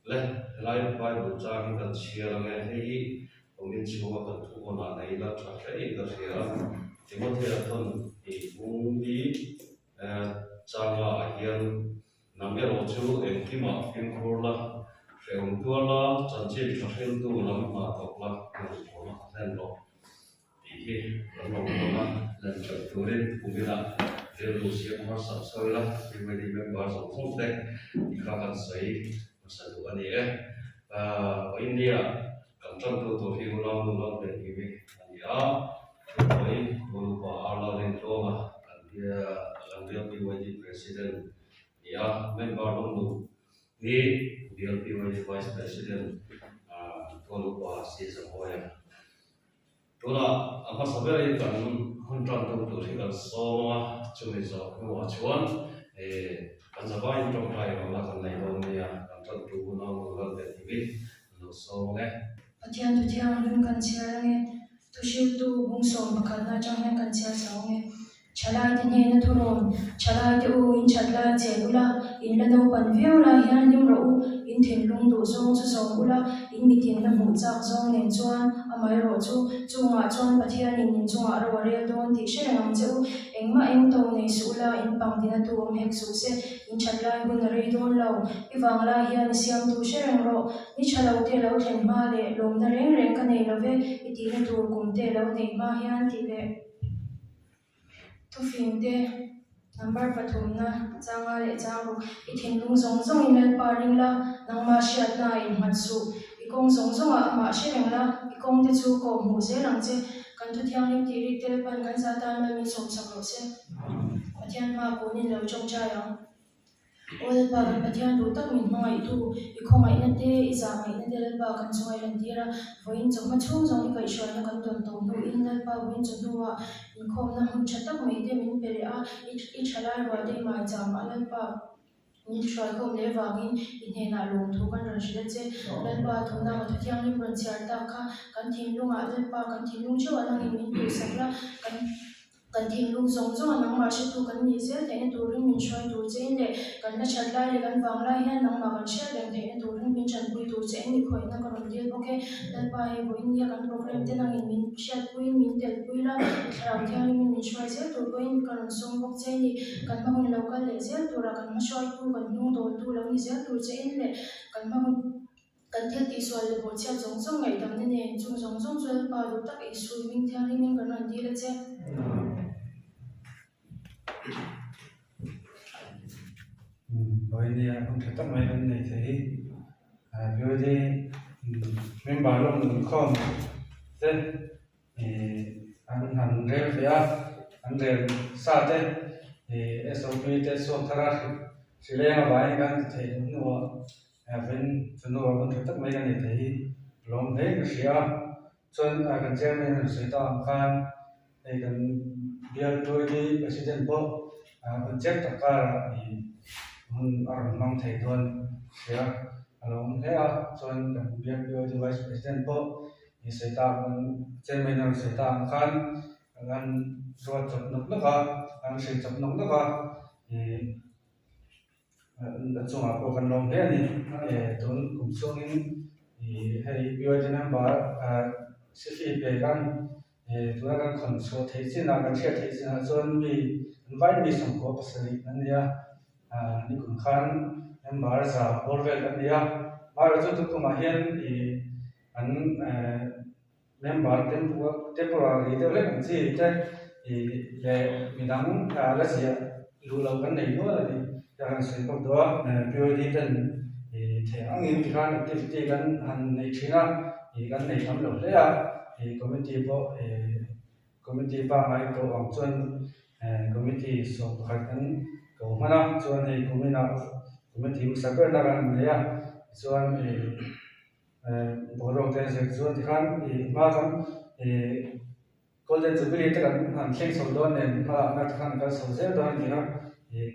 le lai Bible chang kan chia nge hei komin chuwa kan thu na nei la tha hlei ka ria Timothy athon di changa hian namero chu engkima engkhurla reungtuala chanchi thahel tu lam ma tokla ko len lo hi lam lo len turin kumina lu siam har sa soila committee member so khofte ikhakan sai masadu ani India kan tu to hi ulam ulam de hi ani Oi, berupa ala dan Roma, dia PYD President, ya, member dulu, dia PYD Vice President, berupa si semuanya. Tuna apa sebenarnya kan huntran tu sih kan semua cuma so semua cuan, kan sebaik trong kai orang kan lain orang dia kan tu guna guna TV, semua. Patian tu tiang lun kan siang tu siu tu bungsom bakal na jang kan siang saung chalai ti ne na thuron chalai ti u in chatla chebula in la no pan veula hian lim ro in thin lung du zong chu zong ula in meeting na mu chak zong nen chuan amai ro chu chunga chuan pathian in chunga ro re don ti sherang chu engma eng to nei sula in pang dina tu hek su se in chatla gun re don lo iwangla hian siam tu sherang ro ni chalo te lo thlen ma le lom na reng reng ka nei lo ve iti na tur kum te lo nei ma hian ti le tu fin te number pathum na changa le changu i thin lung zong zong in al paring la nang ma shat na in man su i kong zong zong a ma shereng la i kong te chu ko mu se lang che kan tu thiang lim ti ri tel pan kan sa ta na mi som sak lo se pathian ma ko ni lo chong cha yang Ol pa kan pathian du tak min ngai tu i khong ai na te i za ngai na del pa kan chungai lan tira voin chong ma chung zong i kai shwa na kan ton tong du in dal pa voin chu duwa in khom na hun chatak mai te min pere a i chalai wa te mai cham alan pa in shwa kom le wangin in he na lung thu kan ran shila che dal pa thong na ma thu thiang ni pron chiar ta kha kan thin lung a dal pa kan thin lung chu alang in min tu sakla kan thin lung zong zong nang ma shi tu kan ni se te turin min shoi tu chen le kan na chat lai le kan wang lai hian nang ma kan share le te turin min chan pui tu chen ni khoi na kan dia okay dan pa he bo india kan program te nang in min chat pui min tel pui la ram thiang min shoi se tu bo in kan song bok chen ni kan ma hun local le se tu ra kan ma shoi tu kan nung do tu lo ni se tu chen le kan ma hun kan thel ti swal le bo chia zong zong ngai dam ne chung zong zong zwal pa lu tak i sui min thiang min kan ran di le che Bởi vì không thể tắt máy lên này thấy biểu đi mình bảo luôn không thế anh rèn phải anh rèn sát thế SOP thế số thara chỉ lấy hàng vài cái thì nó vẫn nó vẫn thể tắt máy lên này thấy lòng thế cái gì cho cần xem nên sẽ tạo can để cần biar tôi đi president bộ cần check tất cả orang mang thầy tuan ya kalau saya tuan dan kemudian beliau di vice president po di serta chairman dan serta kan dengan dua job nok naka ang sen job nok naka chung apa kan long dia ni tuan kumsong ini hari beliau jenang bar sisi pekan tuan kan kumsong thầy sin akan share thầy sin tuan bi invite mi sangko pasal ni ya ni kun khan em bar za borvel an dia bar chu tu ma hian an member temporary de le kan chi te le midang la sia lu lo kan nei no la ni ta kan sei ko do priority ten the ang in khan activity kan han nei thina kan nei tham lo le ya committee ba mai ko ang chon committee so kan ko mana chuan hei committee sakar na kan le ya chuan borok te se chuan khan ma kan golden jubilee te kan han thleng so don nen ma na khan ka so se don ni ha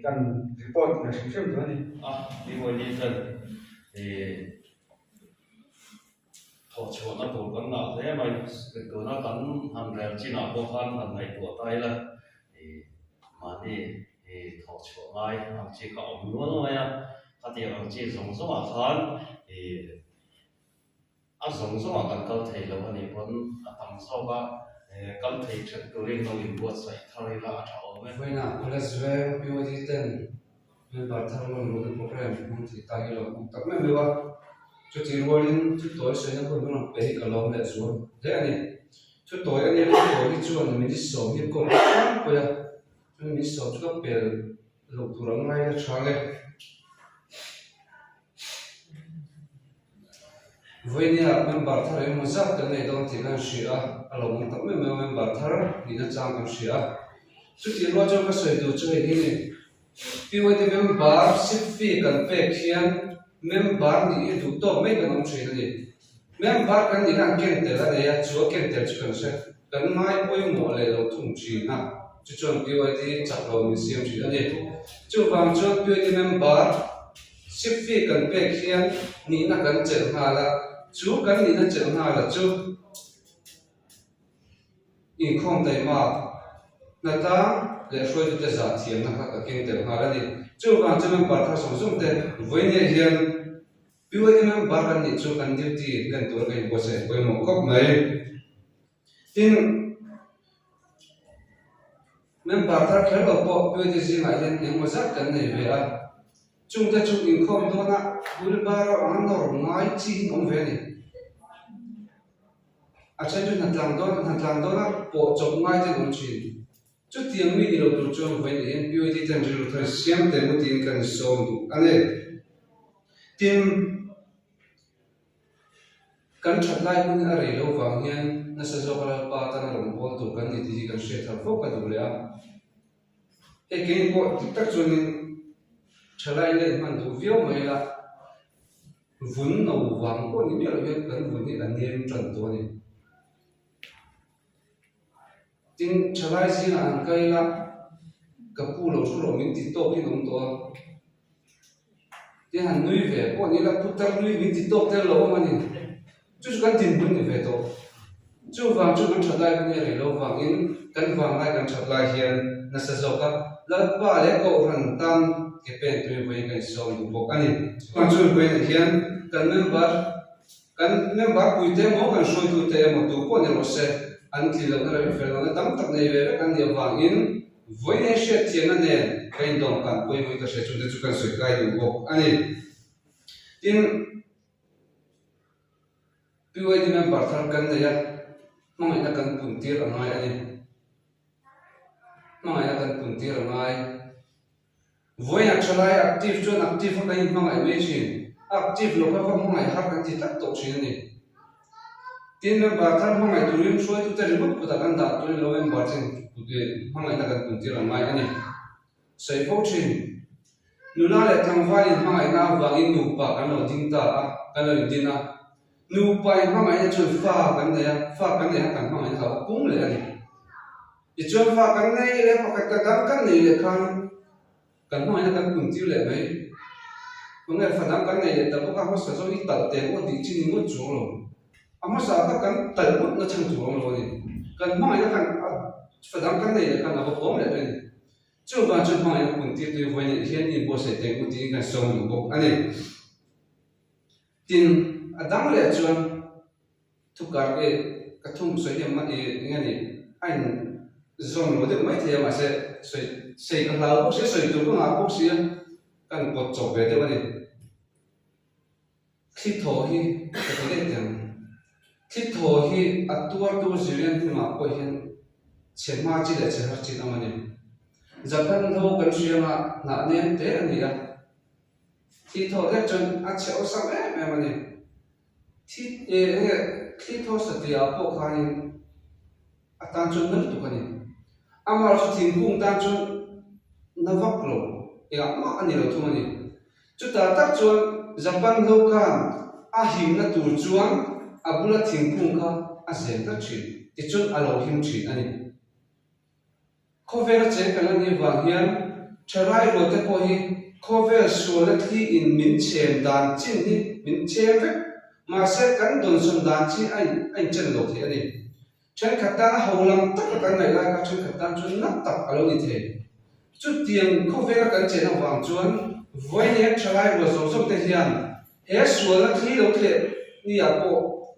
kan report na shim don ni đi ngồi đi chân thọ chuột nó tụt con nào thế mà cái cửa nó cắn hàng rèm chi nào vô khan hàng ngày của tay là mà đi thọ chuột mai hàng chi cả ống luôn rồi à thì bằng chỉ giống giống à khan thì giống giống à cần câu thầy lâu này vẫn tầm sau ba câu thầy chuyện tôi lên tôi liền buat sai thay là thảo mấy vậy nào plus về BOD ten mình bắt thằng nó một cái program mình chỉ tay lo tập mấy mấy ba chút chỉ rolling chút tối sẽ nó cũng nó bé cái lòng để xuống thế anh chút tối anh em tối đi chuồn mình đi sống như con bây giờ mình đi sống chút bé lục thủ răng ngay là chán đấy vậy nha mình bắt thằng em một giấc cái này đâu thì cái gì à lòng tập mình bắt thằng đi nó trang cái gì à chút chỉ lo cho cái sợi đồ chơi đi này vì vậy thì mình bắt ship fee cần phải khian mình bắt đi đủ to mấy cái ông chơi này mình bắt cái gì ăn kiêng để là để chúa kiêng để chú cần sẽ cần mai bôi mỏ lại đầu thùng chỉ na chú chọn vì vậy thì chặt đầu mình xem chỉ này chú vàng chọn vì vậy thì mình bắt ship fee cần phải khian ní là cần chở hà là chú cần ní là chở hà là chú in không đầy mà là ta để phơi được giá tiền là các kinh tế hóa đi chú vàng cho mình bắt thằng sống sống thế với nhà hiền vì vậy thì mình bắt cái này chú cần điều gì lên tuổi cái bộ sẽ với một cốc này tin mình bắt thằng kéo vào bộ vì vậy thì ngày hiện những một giấc cái này về à chúng ta chụp in không đó là bữa ba rồi ăn đồ ngay chi ông về này à trên chúng ta làm đó là bộ chụp ngay trên ông chi chút tiếng mi đi đâu tụi chúng vậy nên BOD ten rồi thôi xem để một tiếng cần sống đủ anh ấy tim cần chặt lại cũng ở đây lâu vàng hiền nó sẽ cho các bạn ta làm bol tụ cần thì cần sẽ thằng phúc cái đủ lẽ cái kinh bộ tất nhiên chặt lại lên mình đủ phiếu mấy là vốn đầu vàng của những điều việc cần vốn thì là niềm chuẩn tôi này tin chặt lại gì là cái là cái phụ lỗ số lỗ mình tiếp tục cái đồngตัวที่หันนุ้ยเวพวกนี้ละพุทธนุ้ยวิธีโตเตลโลมันนี่จู่กันทิ้งบุญนี่เวโตจู่ฟังจู่กันชัดไล่บุญนี่เลยโลฟังอินกันฟังไล่กันชัดไล่เฮียนนั่นจะจบกันแล้วป้าเล็กก็รันตันเก็บเป็นตัวเวกันส่งดูพวกอันนี้ฟังจู่เวนี่เฮียนกันเมมเบอร์คุยเตะหมอกันช่วยดูเตะหมดดูพวกนี้เราเสอันที่เราได้เฟลนั้นตั้งแต่ในเวกันเดียวฟังอินวันนี้เชื่อเทียนนั่นเองเป็นดองกันคุยคุยกับเชื่อจุดจุดกันสุดท้ายดูพวกอันนี้ที่พี่ว่าที่มันบาดทางกันเนี่ยมองเห็นกันปุ่นตีอะไรอันนี้มองเห็นกันปุ่นตีอะไรวันนี้ชลาย active จน active ก็ยังมองเห็นไม่ชิน active ลูกเขามองเห็นหักกันที่ตัดตกชินนี่ที่มันบาดทางมองเห็นตัวนี้ช่วยตัวเรื่องพุทธกันดาตัวนี้เราเป็นบาดชินตัวมองเห็นกันปุ่นตีอะไรอันนี้ใส่พวกชินนูน่าเล็กทางฝ่ายมองเห็นน้ำวางอินนูปะกันเราดิ้งตากันเราดิ้งนะนูไปมองเห็นจนฟ้ากันเนี่ยกันมองเห็นเขาปุ้งเลยอันนี้จนฟ้ากันเนี่ยเลยพอกันดังกันเนี่ยเลยกันมองเห็นกันปุ่นตีเลยไหมเพราะงั้นฝันดังกันเนี่ยแต่พวกเขาสะสมอีตัดเต็มว่าดีจริงมันจุงลงอามาสากันตัดหมดนั่นช่างจุงลงนี่กันมองเห็นกันฝันดังกันเนี่ยกันเอาปุ้งเลย จู่บ้านจู่ห้องยังปุ่นตีตัววันนี้เห็นนี่บอสเต็งปุ่นตีกันส่งอยู่บอกอันนี้ทินดังเลยจวนทุกการกระทุ่มสวยยังมาอย่างนี้ไอ้ส่งรู้ได้ไม่เที่ยวมาเสกันเราพวกสวยตัวก็มาพวกเสียกันกดจบไปได้วันนี้คลิปโถฮีก็ได้จังคลิปโถฮีอัตตัวจีเรียนที่มาพวกเห็นเชื่อมาจีเด็ดเชื่อจีนเอามาเนี่ยJapan thâu cần xuyên là nên thế là gì à thì thâu thế chân ăn chéo sang em mà này thì thâu sẽ thì áo bộ khai tan chân mất tụ cái này mà là thì cũng tan chân nó vấp rồi thì mà anh nhiều thôi này chúng ta tác chân Japan thâu cả hiểm là tụ chuan bula thì cũng cả dễ tác chuyện thì chân lâu hiểm chuyện anh này cover check kan ni wa hian tharai ro te po hi cover suala thi in min chem dan chin hi min chem ve ma se kan don som dan chi ai chen lo the ani chen khata holam tak kan nei la ka chen khata chun nak tak alo ni the chu tiang cover kan chen wang chuan voi ni chalai wa so so te hian he suala thi lo kle ni a ko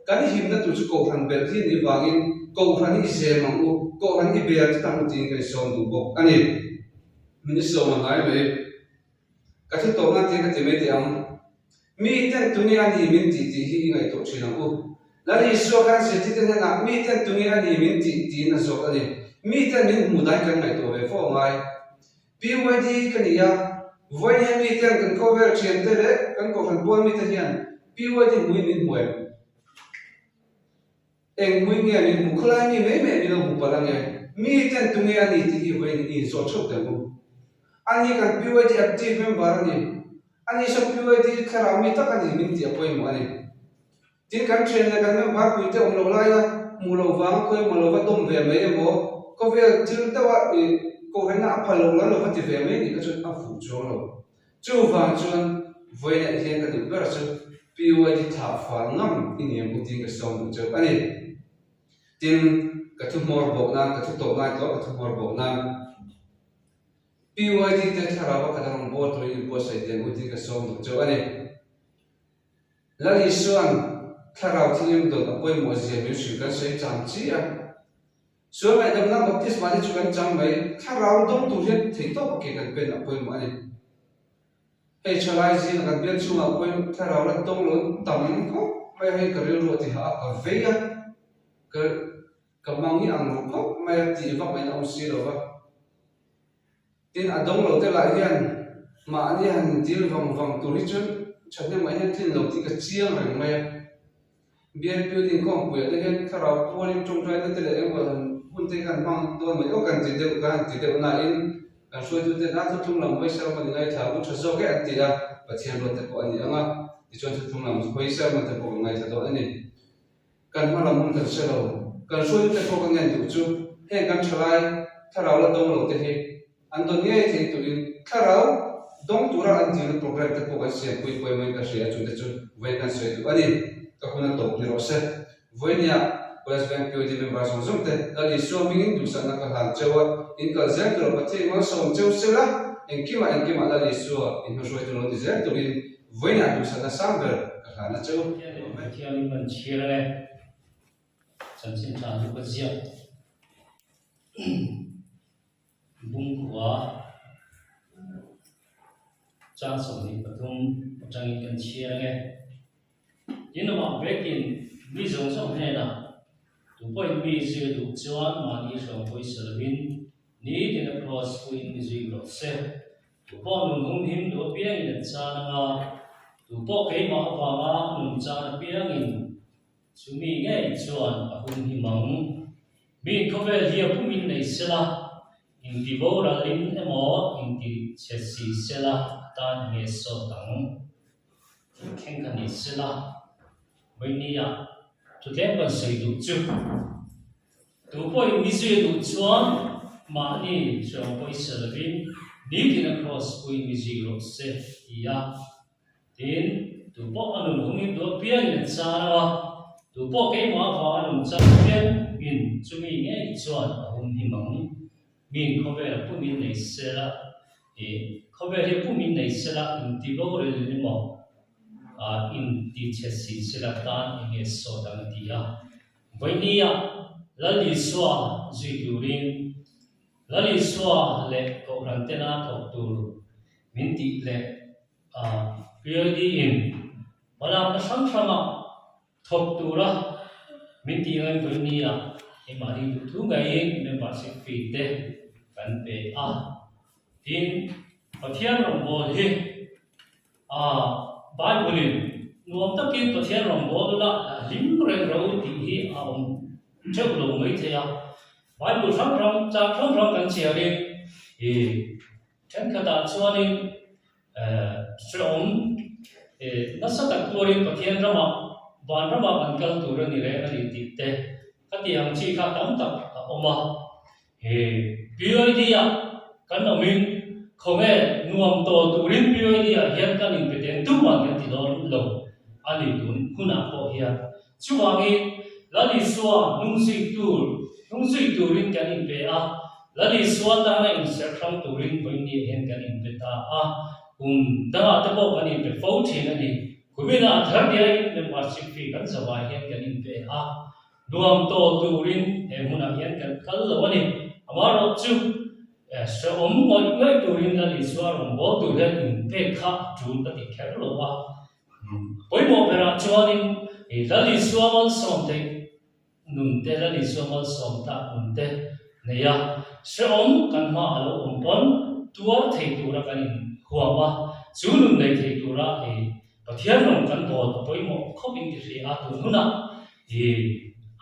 kan him na tu chu ko han bel thi ni wangin ko han ni se mang u ko han ni be at tam ti ke so du bo ani min so ma ngai be ka thi to na ti ka ti me ti am mi ten tu ni ani min ti ti hi ngai to china u la ri so kan se ti ten na mi ten tu ni ani min ti ti na so ani mi ten min mu dai kan ngai to ve fo ngai PYD kan ya voi he mi ten kan cover chen te le kan ko han bo mi te hian PYD mu min mu eng mu nge min mu khlai mi me me ni lo mu pala nge mi ten tu ni ani ti hi voi ni so chok te mu ani kan PYD active member ani ani so PYD khara mi ta kan min ti apoi mu ani tin kan chen le kan member ku te om lo la ya mu lo wang ko mu lo va dom ve me mo ko ve til ta wa cô hay nã phá lồng lắm rồi phát triển về mấy thì các chuyện áp phụ cho rồi chú vàng chuyện với lại hiện cái được rất là PYD thả phá ngắm in niệm một tiếng cái sông cho anh ấy tin cái thứ mor bộ nam cái thứ tổ mai đó cái thứ mor bộ nam PYD tới thả ra cái thằng bộ tôi đi bộ xây tiền một tiếng cái sông cho anh ấy là lý xuân thả ra thì em được quay một gì biểu sự cái xây trang trí à so mai dam na baptist mani chukan chang mai tharau dom tu hian theito ke kan pen apoi mani he chalai ji na kan bian chunga apoi tharau la tong lo tam ko mai he karil ro ti ha ka veya ka mangi ang ko mai ti va mai na si lo va tin adong lo te la hian ma ani han dil vang tu ri chun chane mai hian tin lo ti ka chiang rang mai bian building ko pu le hian tharau polin chung trai te le em hun te kan mang do mai o kan ti de na in kan soi tu te na tu thung lam mai sar ma ngai tha bu thazo ke ati da pathian ro te ko ani anga ti chon tu thung lam hoi sar ma te ko ngai tha do ani kan ma lam mun kan se lo kan soi te ko kan ngai tu chu he kan chalai tharau la dong lo te he an do ngai the tu in tharau dong tu ra an ti program te ko ka se pui mai ka se chu te chu ve kan se tu ani ka khuna to ni ro se voinia West Bank PYD member song song te ali so mingin du sana ka han chewa in ka zel to pathe ma som chew sela enkima ali so in ho shoi to lo zel to in voina du sana samber ka han chew thiam man chira le chan sin cha du ka zia bung kwa cha som ni pathum chang in kan chira le yin ma breaking mi zong song he na tu point mi zia du chuan ma ni song poi selvin ni tin a cross point mi zui lo se tu po nun hum him do piang in cha na nga tu po ke ma pa ma nun cha na piang in chumi nge chuan a hum hi mang mi khovel hi pu min nei sela in di bo ra lin emo in di chesi sela tan nge so tang khen kan ni sela mai ni ya tu tem ban sei du chu tu poi mi zui du chuan ma ni chong poi selvin ni tin a cross point mi zui ro se ya tin tu po anun humi do pian in cha na tu po ke ma fa anun cha pian in chumi nge chuan a hum hi mang min khobe pu min nei se la e khobe he pu min nei se la in ti bo re ni mo in ti chesi se la tan in so dang ti ya voinia lali swa zui durin lali swa le ko rantena thok tur min ti le PYD in wala ka sang sama thok tura min ti ngai voinia e mari thu ngai membership fee te kan pe a tin pathian rom bo he Bible nuam takin pathian rom bo la lim re ro ti hi chok lo mai the ya Bible sang kan chia ri e ten ka da chuani strong na sa tak turin pathian rama ban rama ban kal tur ni re ani ti te ka ti ang chi kha tam tak oma he PYD ya kan amin khome nuam to turin PYD ya hian kan in peten tu ma kan ti don lo ani tun khuna ko hian chuwangi lali swa nung sui turin kan in pe a lali swa ta na in serkham turin boini hen kan in pe ta a danga ta ko kan in pe fo thin ani kumina thar dia in membership fee kan sawa hian kan in pe a nuam to turin hemuna hian kan kal lawani amaro chu so ngoi ngoi turin la li swarom bo tu hian in pe kha chu ta ti kher lo wa poimo pera chuanin la li swamal som te nun te la li swamal som ta nun te neya so kan ma alo pon tua thei tu ra kan huwa chu nun nei thei tu ra pathian rong kan bo poimo khopin ti ri a tu huna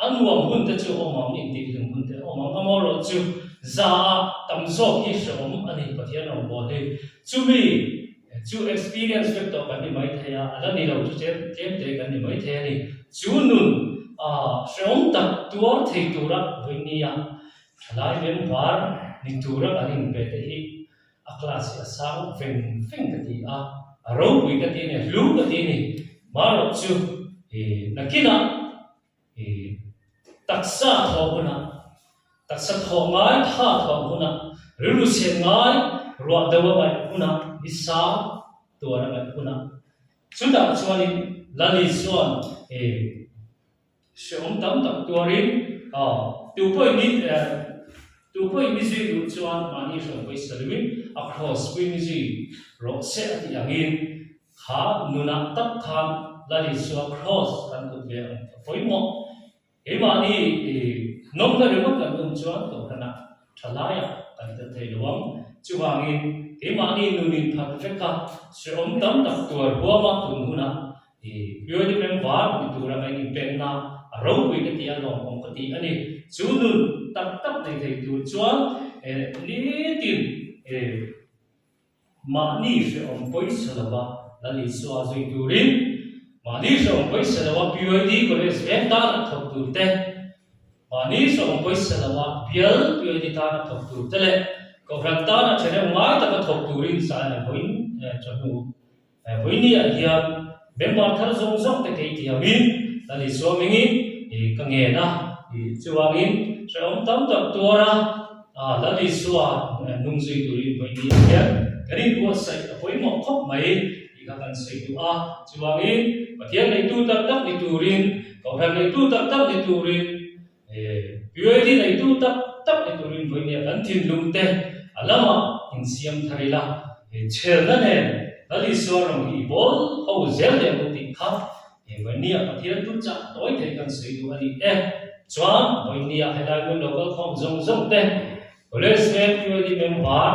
anuam hun te chu omam in ti hun te omam amaro chu za tamzo ki shom ani pathian rong bo le chu mi chu experience vek to kan ni mai thaya ala ni lo chu chen te kan ni mai thaya ni chu nun shom tak tuar thei tu ra voinia thalai vem var ni tu ra kan pe te hi a class a sang feng ka ti a ro wi ka ti ne lu ka ti ni maro chu nakina taksa thoguna taksa thongai tha thoguna rilu sen ngai ro dawa mai kuna isa to ra mai kuna chuda chuani lali suan shom tam tak tuarin tu poi mi zui lu chuan mani so poi salwin across poi mi zui ro se ati angin kha nuna tak khan lali so cross kan ku be poi mo mani nom na re mo kan chuan to kana thalaya kan ta thei luang chuwangin mani nunin phat feka shom tam tak tuar huama tununa yodi pem war ni tura mai ni penna ro wi ka ti along ong ka ti ani chunun tak tak nei thei tu chuan ni tin mani she om poi salawa lali swa zui turin mani she om poi salawa POD college em ta na thok tu te mani she om poi salawa bial POD ta na thok tu te le ko ranta na chene ngai ta ka thok turin sa na boin chanu boini a hiam member thar zong zong te ke ti amin lali swa mingi ka nge na chuwangin shom tam tak tuara lali swa nung zui turin boini a kani ko sai apoi mo khop mai ka kan sai tu a chuwangin pathian nei tu tak tak ni turin ko ran nei tu tak tak ni turin POD nei tu tak tak ni turin boini a kan thin lung te alama insiam tharila chelna ne lali swa rong hi bol ho zel de muti kha boinia pathian tu cha toi the kan sai tu ani chuan boinia helai mun local khom zong zong te college net POD member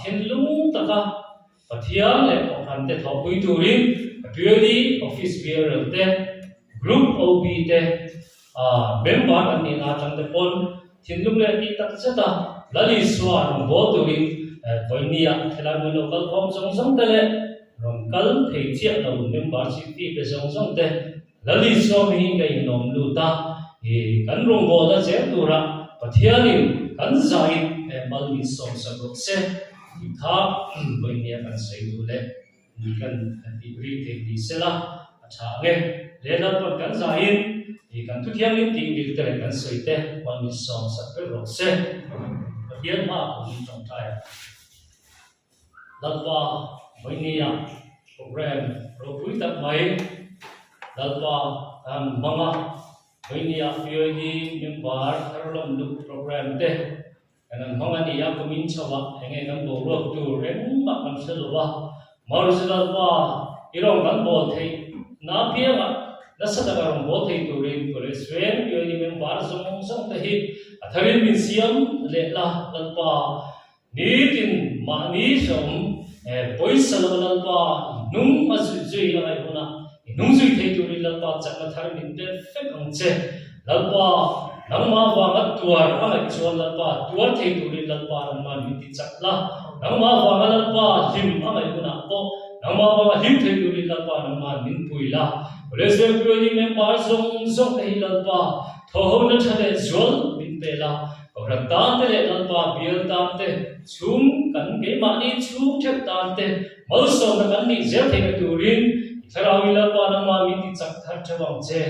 thiên lung taka pathian le kan te thopui turin POD office bearer te group OB te member ani na chang te pon thiên lung le ti tak chata lali swa rong bo turin boinia helai mun local khom zong zong te le rong kal thei chia lo membership fee pe zong zong te lali swa mi ngai nom lu ta kan rong bo da che tu ra pathianin kan zain mal mi som sabok se tha boinia kan sei du le ni kan ti ri te di sela acha nge le na to kan zain kan tu thiam ni ti ri te kan sei te mal mi som sabok se pathian ma ko ni chong thai lalwa boinia program ro pui tak mai lalwa manga boinia POD member tharlom lu program te kanan hongani ya komin chawa henge kan bo ro tu ren ma kan selwa marzelwa irong kan bo thei na pianga nasadaga rong bo thei tu ren college ren POD member song song te hi atharin min siam le la lalpa ni tin ma ni som poisalwa nung mazui ai huna nung zui thei tu ri lalpa chakna thar min te fek ang che lalpa nangma wa ma tuar ama chuan lalpa tuar thei tu ri lalpa nangma min ti chakla nangma wa ma lalpa lim ama huna po nangma wa lim thei tu ri lalpa nangma min puila reserve POD member zong zong thei lalpa thoho na thale zol min pela orang tan te le lalpa bial tan te chum kan ke ma ni chu thep tan te mal so na kan ni zel thei turin tharawi lalpa nangma min ti chak thar chawang che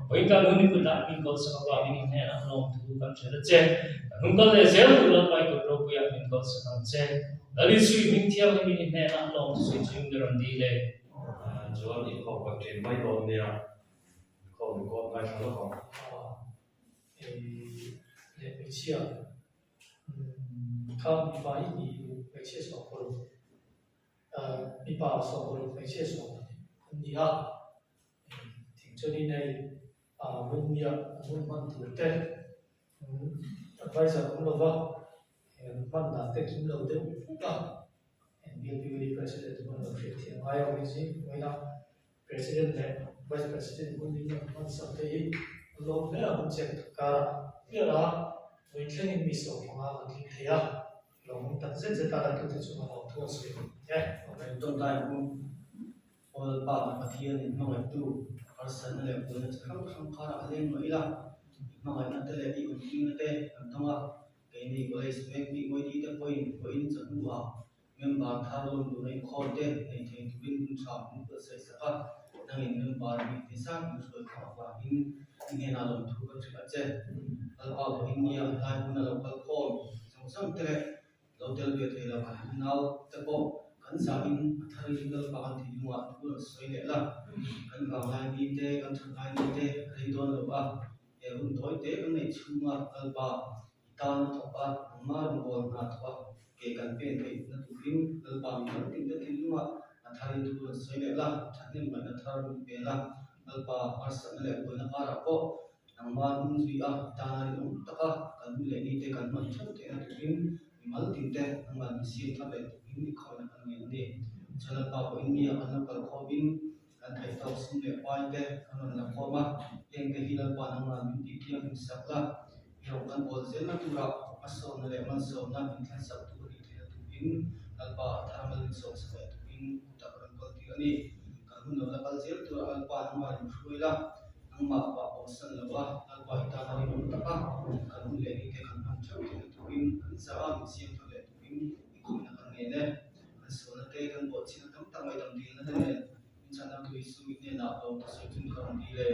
với cả muốn đi đã mình có sự qua mình nghe là lòng thu cảm thấy là chết không có thể dễ được là phải có đâu bây giờ mình có sự thằng chết là đi suy mình theo cái mình nghe là lòng suy chung được làm đi lên chuan i khawp ka trin mai dawn nia khawp mi kawt ngai thla lawk le pe chia kham mi pai ni pe chia so ko mi pa so ko pe chia so ni a thing cho ni nei mun mia mun man tu te advisor cũng lo va man na te kim lo de ka and will be president one of it I always see when president and vice president mun ni man sa te lo le a check ka ya la we training mi so ma ma ki thea lo mun ta se ta la tu te chu ma ho tho se Vậy tồn tại của all part of here in my two person le ko na khang khang khara len noi la ma ngai na te le i un tin te am thama ke ni ko is make me moi di te point cha nu ha member tha lo lu nei kho te nei the tu bin kun cha mu ko se sa ka nang in member ni te sa mu so kha wa in nge na lo thu ko cha che al pa ko in ya lai kun na lo kal kho sang sang te lo tel be the la ka now te ko kan sa in thari legal pa kan thi mu a tu soi le la kan ka lai ni te kan thang lai ni te ri don lo ba e hun toi te kan nei chunga kal pa tan tho pa ma ro bol na tho ke kan pen te na tu rin kal pa mi kan tin te tin lu a thari tu soi le la thanin ma na thar lu pe la kal pa arsan le ko na ara ko nang ma hun zui a ta na ri um ta ka kan le ni te kan man chau te na tu rin mal tin te nang ma mi si tha le tu rin ni kho na kan nge ni chala pa ko in ni a kan kal kho bin kan thai tau sim le pai te kan na kho ma eng ke hi la pa nang ma mi ti thiam hin sak la yo kan bol zel na tu ra aso na le man so na min than sak tu ri the tu in al pa thamal so sa tu in ta kan kal ti ani kan hun la kal zel tu al pa nang ma ri shui la nang ma pa ko san la wa al pa ta na ri um ta ka kan hun le ni te kan man chau te tu in kan sa a mi siam tu le tu in i ku na kan nge ne kan so na te kan bo chin tam tam ai dam di na ne in chan na tu isu ne na lo so tun kan di le